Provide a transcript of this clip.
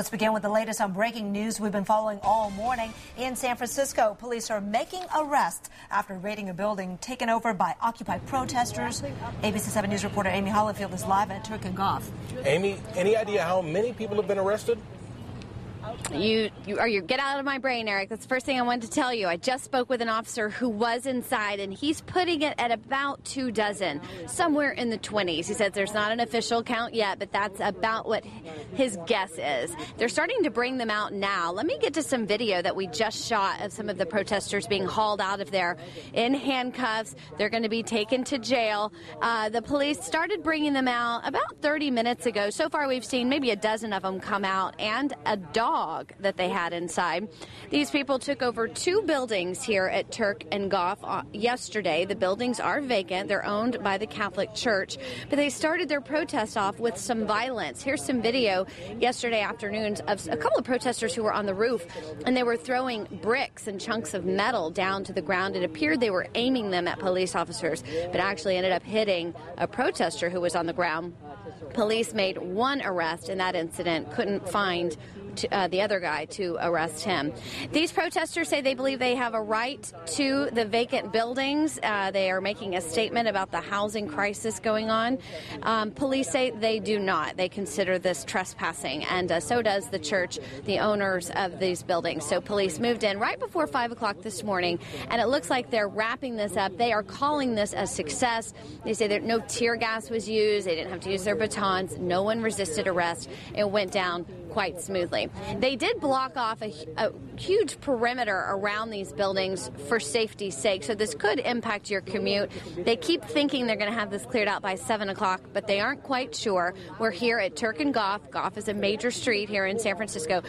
Let's begin with the latest on breaking news we've been following all morning. In San Francisco, police are making arrests after raiding a building taken over by Occupy protesters. ABC 7 News reporter Amy Hollifield is live at Turk and Goff. Amy, any idea how many people have been arrested? Get out of my brain, Eric. That's the first thing I wanted to tell you. I just spoke with an officer who was inside, and he's putting it at about 24, somewhere in the 20s. He says there's not an official count yet, but that's about what his guess is. They're starting to bring them out now. Let me get to some video that we just shot of some of the protesters being hauled out of there in handcuffs. They're going to be taken to jail. The police started bringing them out about 30 minutes ago. So far, we've seen maybe a dozen of them come out and a dog that they had inside. These people took over 2 buildings here at Turk and Goff yesterday. The buildings are vacant. They're owned by the Catholic Church, but they started their protest off with some violence. Here's some video yesterday afternoon of a couple of protesters who were on the roof, and they were throwing bricks and chunks of metal down to the ground. It appeared they were aiming them at police officers, but actually ended up hitting a protester who was on the ground. Police made 1 arrest in that incident, couldn't find the other guy to arrest him. These protesters say they believe they have a right to the vacant buildings. They are making a statement about the housing crisis going on. Police say they do not. They consider this trespassing, and so does the church, the owners of these buildings. So police moved in right before 5 o'clock this morning, and it looks like they're wrapping this up. They are calling this a success. They say that no tear gas was used. They didn't have to use their batons. No one resisted arrest. It went down quite smoothly. They did block off a huge perimeter around these buildings for safety's sake, so this could impact your commute. They keep thinking they're going to have this cleared out by 7 o'clock, but they aren't quite sure. We're here at Turk and Goff. Goff is a major street here in San Francisco.